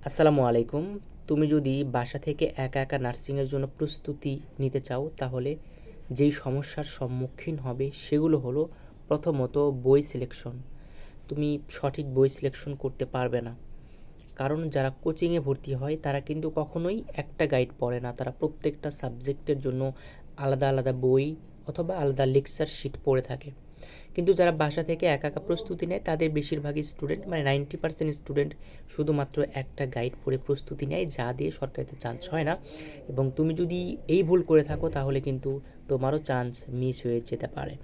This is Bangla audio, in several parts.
আসসালামু আলাইকুম। তুমি যদি বাসা থেকে একা একা নার্সিংয়ের জন্য প্রস্তুতি নিতে চাও তাহলে যেই সমস্যার সম্মুখীন হবে সেগুলো হলো প্রথমত বই সিলেকশন। তুমি সঠিক বই সিলেকশন করতে পারবে না, কারণ যারা কোচিংয়ে ভর্তি হয় তারা কিন্তু কখনোই একটা গাইড পড়ে না, তারা প্রত্যেকটা সাবজেক্টের জন্য আলাদা আলাদা বই অথবা আলাদা লেকচার শিট পড়ে থাকে। কিন্তু যারা বাসা থেকে একা একা প্রস্তুতি নেয় তাদের বেশিরভাগই স্টুডেন্ট, মানে 90% স্টুডেন্ট শুধুমাত্র একটা গাইড পড়ে প্রস্তুতি নেয়, যা দিয়ে সরকারিতে চান্স হয় না। এবং তুমি যদি এই ভুল করে থাকো তাহলে কিন্তু তোমারও চান্স মিস হয়ে যেতে পারে।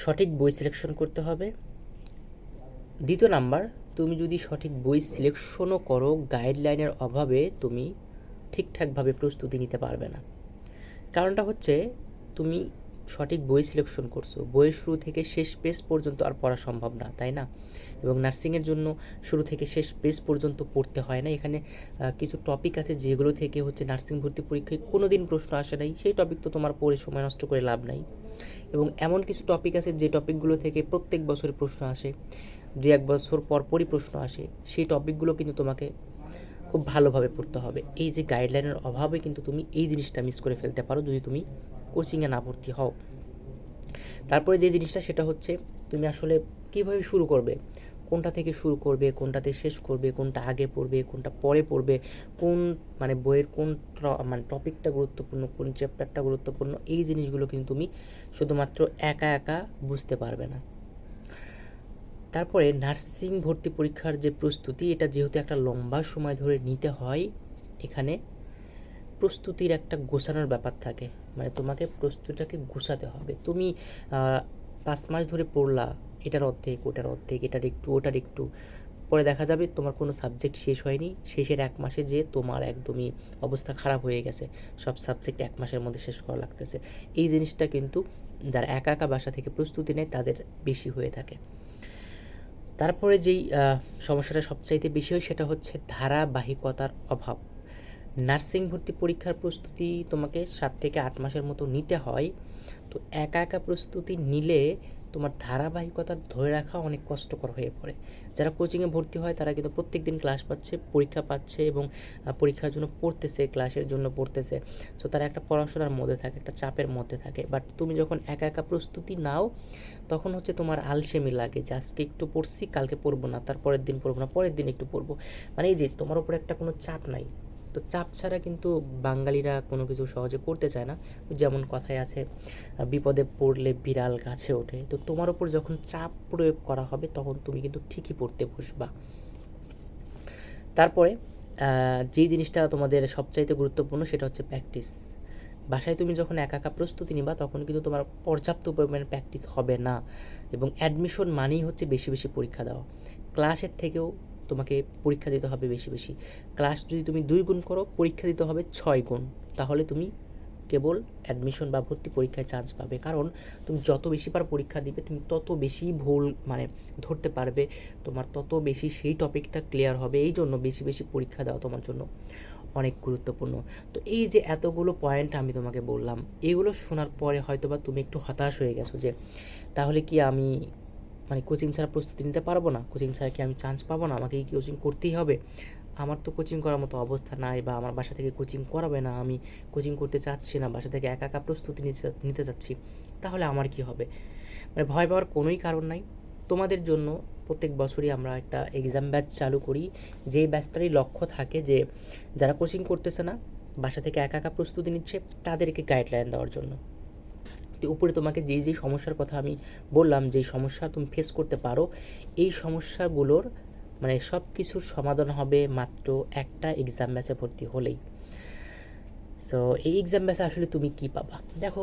সঠিক বই সিলেকশন করতে হবে। দ্বিতীয় নাম্বার, তুমি যদি সঠিক বই সিলেকশনও করো, গাইডলাইনের অভাবে তুমি ঠিকঠাকভাবে প্রস্তুতি নিতে পারবে না। কারণটা হচ্ছে তুমি সঠিক বই সিলেকশন করছো, বইয়ের শুরু থেকে শেষ পেজ পর্যন্ত আর পড়া সম্ভব না, তাই না? এবং নার্সিংয়ের জন্য শুরু থেকে শেষ পেজ পর্যন্ত পড়তে হয় না। এখানে কিছু টপিক আছে যেগুলো থেকে হচ্ছে নার্সিং ভর্তি পরীক্ষায় কোনো দিন প্রশ্ন আসে নাই, সেই টপিক তো তোমার পড়ে সময় নষ্ট করে লাভ নাই। এবং এমন কিছু টপিক আছে যে টপিকগুলো থেকে প্রত্যেক বছরে প্রশ্ন আসে, 2-1 বছর পরপরই প্রশ্ন আসে, সেই টপিকগুলো কিন্তু তোমাকে খুব ভালোভাবে পড়তে হবে। এই যে গাইডলাইনের অভাবে কিন্তু তুমি এই জিনিসটা মিস করে ফেলতে পারো যদি তুমি কোচিংয়ে না ভর্তি হও। তারপরে যে জিনিসটা সেটা হচ্ছে তুমি আসলে কীভাবে শুরু করবে, কোনটা থেকে শুরু করবে, কোনটাতে শেষ করবে, কোনটা আগে পড়বে, কোনটা পরে পড়বে, কোন মানে বইয়ের কোন মানে টপিকটা গুরুত্বপূর্ণ, কোন চ্যাপ্টারটা গুরুত্বপূর্ণ, এই জিনিসগুলো কিন্তু তুমি শুধুমাত্র একা একা বুঝতে পারবে না। তারপরে নার্সিং ভর্তি পরীক্ষার যে প্রস্তুতি, এটা যেহেতু একটা লম্বা সময় ধরে নিতে হয়, এখানে প্রস্তুতির একটা গোছানোর ব্যাপার থাকে, মানে তোমাকে প্রস্তুতিটাকে গোছাতে হবে। তুমি 5 মাস ধরে পড়লা, এটার অর্ধেক ওটার অর্ধেক, এটার একটু ওটার একটু, পরে দেখা যাবে তোমার কোনো সাবজেক্ট শেষ হয়নি, শেষের 1 মাসে যে তোমার একদমই অবস্থা খারাপ হয়ে গেছে, সব সাবজেক্ট 1 মাসের মধ্যে শেষ করা লাগতেছে। এই জিনিসটা কিন্তু যারা একা একা বাসা থেকে প্রস্তুতি নেয় তাদের বেশি হয়ে থাকে। তারপরে যেই সমস্যাটা সবচাইতে বেশি হয় সেটা হচ্ছে ধারাবাহিকতার অভাব। নার্সিং ভর্তি পরীক্ষার প্রস্তুতি তোমাকে 7 থেকে 8 মাসের মতো নিতে হয়। তো একা একা প্রস্তুতি নিলে তোমার ধারাবাহিকতা ধরে রাখা অনেক কষ্টকর হয়ে পড়ে। যারা কোচিংয়ে ভর্তি হয় তারা কিন্তু প্রত্যেক দিন ক্লাস পাচ্ছে, পরীক্ষা পাচ্ছে এবং পরীক্ষার জন্য পড়তেছে, ক্লাসের জন্য পড়তেছে। সো তারা একটা পড়াশোনার মধ্যে থাকে, একটা চাপের মধ্যে থাকে। বাট তুমি যখন একা একা প্রস্তুতি নাও তখন হচ্ছে তোমার আলসেমি লাগে যে আজকে একটু পড়ছি, কালকে পড়বো না, তারপরের দিন পড়বো না, পরের দিন একটু পড়বো। মানে এই যে তোমার উপরে একটা কোনো চাপ নাই। তো চাপ ছাড়া কিন্তু বাঙালিরা কোনো কিছু সহজে করতে চায় না। যেমন কথায় আছে, বিপদে পড়লে বিড়াল গাছে ওঠে। তো তোমার উপর যখন চাপ প্রয়োগ করা হবে তখন তুমি কিন্তু ঠিকই পড়তে বসবা। তারপরে যেই জিনিসটা তোমাদের সবচাইতে গুরুত্বপূর্ণ সেটা হচ্ছে প্র্যাকটিস। বাসায় তুমি যখন একা একা প্রস্তুতি নিবা তখন কিন্তু তোমার পর্যাপ্ত পরিমাণে প্র্যাকটিস হবে না। এবং অ্যাডমিশন মানেই হচ্ছে বেশি বেশি পরীক্ষা দেওয়া। ক্লাসের থেকেও তোমাকে পরীক্ষা দিতে হবে বেশি বেশি। ক্লাস যদি তুমি 2 গুণ করো, পরীক্ষা দিতে হবে 6 গুণ। তাহলে তুমি কেবল অ্যাডমিশন বা ভর্তি পরীক্ষায় চান্স পাবে। কারণ তুমি যত বেশিবার পরীক্ষা দিবে তুমি তত বেশি ভুল মানে ধরতে পারবে, তোমার তত বেশি সেই টপিকটা ক্লিয়ার হবে। এই জন্য বেশি বেশি পরীক্ষা দেওয়া তোমার জন্য অনেক গুরুত্বপূর্ণ। তো এই যে এতগুলো পয়েন্ট আমি তোমাকে বললাম, এগুলো শোনার পরে হয়তোবা তুমি একটু হতাশ হয়ে গেছো যে তাহলে কি আমি মানে কোচিং ছাড়া প্রস্তুতি নিতে পারবো না, কোচিং ছাড়া কি আমি চান্স পাবো না, আমাকে কি কোচিং করতেই হবে, আমার তো কোচিং করার মতো অবস্থা নাই, বা আমার বাসা থেকে কোচিং করাবে না, আমি কোচিং করতে চাচ্ছি না, বাসা থেকে একা একা প্রস্তুতি নিতে চাচ্ছি, তাহলে আমার কি হবে? মানে ভয় পাওয়ার কোনোই কারণ নাই। তোমাদের জন্য প্রত্যেক বছরই আমরা একটা এক্সাম ব্যাচ চালু করি, যেই ব্যাচটারই লক্ষ্য থাকে যে যারা কোচিং করতেছে না, বাসা থেকে একা একা প্রস্তুতি নিচ্ছে, তাদেরকে গাইডলাইন দেওয়ার জন্য। তো উপরে তোমাকে যেই সমস্যার কথা আমি বললাম, যেই সমস্যা তুমি ফেস করতে পারো, এই সমস্যাগুলোর মানে সব কিছুর সমাধান হবে মাত্র একটা এক্সাম ব্যাচে ভর্তি হলেই। সো এই এক্সাম ব্যাচে আসলে তুমি কি পাবা? দেখো,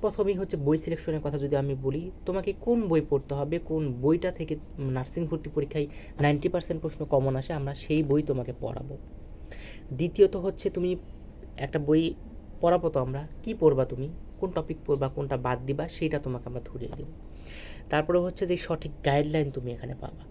প্রথমেই হচ্ছে বই সিলেকশনের কথা যদি আমি বলি, তোমাকে কোন বই পড়তে হবে, কোন বইটা থেকে নার্সিং ভর্তি পরীক্ষায় 90% প্রশ্ন কমন আসে, আমরা সেই বই তোমাকে পড়াবো। দ্বিতীয়ত হচ্ছে তুমি একটা বই পড়াবো, তো আমরা কী পড়বা, তুমি কোন টপিক পড়বা, কোনটা বাদ দিবা, সেইটা তোমাকে আমরা ধরিয়ে দেব। তারপরে হচ্ছে যে সঠিক গাইডলাইন তুমি এখানে পাবা।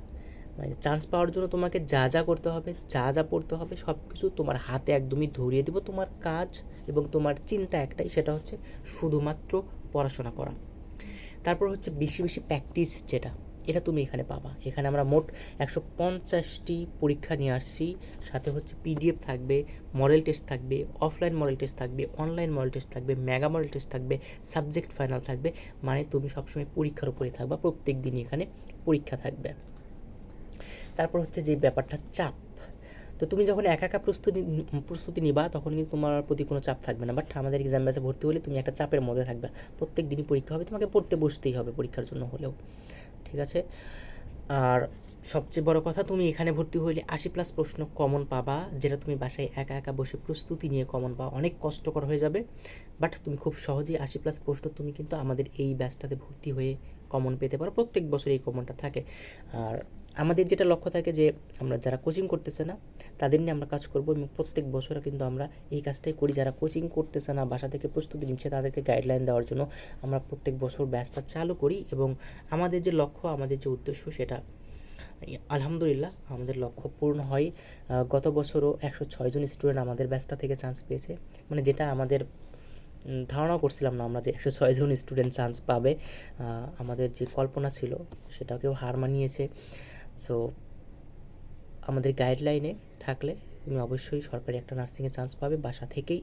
মানে চান্স পাওয়ার জন্য তোমাকে যা যা করতে হবে, যা যা পড়তে হবে, সব কিছু তোমার হাতে একদমই ধরিয়ে দেবো। তোমার কাজ এবং তোমার চিন্তা একটাই, সেটা হচ্ছে শুধুমাত্র পড়াশোনা করা। তারপর হচ্ছে বেশি বেশি প্র্যাকটিস, যেটা এটা তুমি এখানে পাবা। এখানে আমরা মোট 150টি পরীক্ষা নিয়ে আসছি, সাথে হচ্ছে পিডিএফ থাকবে, মডেল টেস্ট থাকবে, অফলাইন মডেল টেস্ট থাকবে, অনলাইন মডেল টেস্ট থাকবে, মেগা মডেল টেস্ট থাকবে, সাবজেক্ট ফাইনাল থাকবে। মানে তুমি সবসময় পরীক্ষার উপরে থাকবা, প্রত্যেক দিনই এখানে পরীক্ষা থাকবে। তারপর হচ্ছে যে ব্যাপারটা চাপ, তো তুমি যখন একা একা প্রস্তুতি নিবা তখন কিন্তু তোমার প্রতি কোনো চাপ থাকবে না, বাট আমাদের এক্সাম ব্যাচে ভর্তি হলে তুমি একটা চাপের মধ্যে থাকবে। প্রত্যেক দিনই পরীক্ষা হবে, তোমাকে পড়তে বসতেই হবে পরীক্ষার জন্য হলেও, ঠিক আছে। আর সবচেয়ে বড় কথা, তুমি এখানে ভর্তি হইলে 80+ প্রশ্ন কমন পাবা, যেটা তুমি বাসায় একা একা বসে প্রস্তুতি নিয়ে কমন পাওয়া অনেক কষ্টকর হয়ে যাবে। বাট তুমি খুব সহজেই 80+ প্রশ্ন তুমি কিন্তু আমাদের এই ব্যাচটাতে ভর্তি হয়ে কমন পেতে পারো। প্রত্যেক বছর এই কমনটা থাকে। আর আমাদের যেটা লক্ষ্য থাকে যে আমরা যারা কোচিং করতেছে না তাদের নিয়ে আমরা কাজ করব, এবং প্রত্যেক বছর কিন্তু আমরা এই কাজটাই করি। যারা কোচিং করতেছে না, বাসা থেকে প্রস্তুতি নিচ্ছে, তাদেরকে গাইডলাইন দেওয়ার জন্য আমরা প্রত্যেক বছর ব্যাচটা চালু করি। এবং আমাদের যে লক্ষ্য, আমাদের যে উদ্দেশ্য, সেটা আলহামদুলিল্লাহ আমাদের লক্ষ্য পূর্ণ হয়। গত বছরও 106 জন স্টুডেন্ট আমাদের ব্যাচটা থেকে চান্স পেয়েছে, মানে যেটা আমাদের ধারণা করছিলাম না আমরা যে 106 জন স্টুডেন্ট চান্স পাবে। আমাদের যে কল্পনা ছিল সেটাকেও হার মানিয়েছে। সো আমাদের গাইডলাইনে থাকলে তুমি অবশ্যই সরকারি একটা নার্সিংয়ে চান্স পাবে বাসা থেকেই।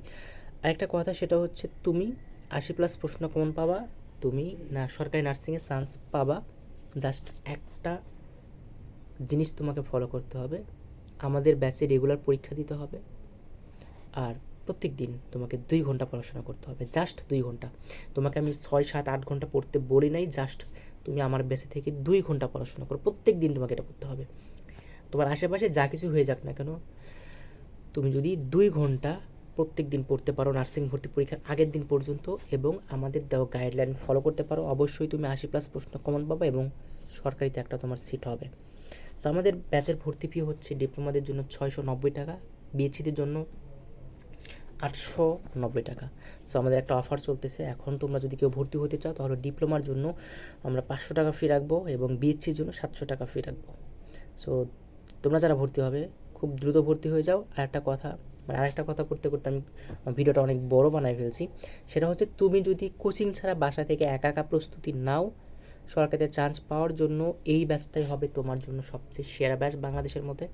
আরেকটা কথা, সেটা হচ্ছে তুমি 80+ প্রশ্ন কমন পাবা, তুমি না সরকারি নার্সিংয়ে চান্স পাবা। জাস্ট একটা জিনিস তোমাকে ফলো করতে হবে, আমাদের ব্যাচে রেগুলার পরীক্ষা দিতে হবে, আর প্রত্যেক দিন তোমাকে 2 ঘন্টা পড়াশোনা করতে হবে, জাস্ট 2 ঘন্টা। তোমাকে আমি 6, 7, 8 ঘন্টা পড়তে বলি নাই, জাস্ট তুমি আমার ব্যাচে থেকে 2 ঘন্টা পড়াশোনা করো, প্রত্যেক দিন তোমাকে এটা করতে হবে। তোমার আশেপাশে যা কিছু হয়ে যাক না কেন, তুমি যদি 2 ঘন্টা প্রত্যেক দিন পড়তে পারো নার্সিং ভর্তি পরীক্ষার আগের দিন পর্যন্ত, এবং আমাদের দেওয়া গাইডলাইন ফলো করতে পারো, অবশ্যই তুমি 80+ প্রশ্ন কমন পাবে এবং সরকারিতে একটা তোমার সিট হবে। সো আমাদের ব্যাচের ভর্তি ফি হচ্ছে ডিপ্লোমাদের জন্য 690 টাকা, বিএসসিদের জন্য 890 টাকা। সো আমাদের একটা অফার চলতেছে এখন, তোমরা যদি কেউ ভর্তি হতে চাও তাহলে ডিপ্লোমার জন্য আমরা 500 টাকা ফি রাখবো এবং বিএসসির জন্য 700 টাকা ফি রাখবো। সো তোমরা যারা ভর্তি হবে খুব দ্রুত ভর্তি হয়ে যাও। আরেকটা কথা করতে করতে আমি ভিডিওটা অনেক বড় বানায় ফেলছি। সেটা হচ্ছে, তুমি যদি কোচিং ছাড়া বাসা থেকে একা একা প্রস্তুতি নাও, সরকারিতে চান্স পাওয়ার জন্য এই ব্যাচটাই হবে তোমার জন্য সবচেয়ে সেরা ব্যাচ বাংলাদেশের মধ্যে।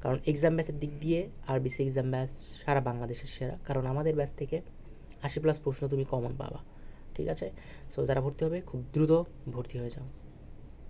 কারণ এক্সাম ব্যাচের দিক দিয়ে আরবিসি এক্সাম ব্যাচ সারা বাংলাদেশের সেরা, কারণ আমাদের ব্যাচ থেকে 80+ প্রশ্ন তুমি কমন পাবা, ঠিক আছে। সো যারা ভর্তি হবে খুব দ্রুত ভর্তি হয়ে যাও।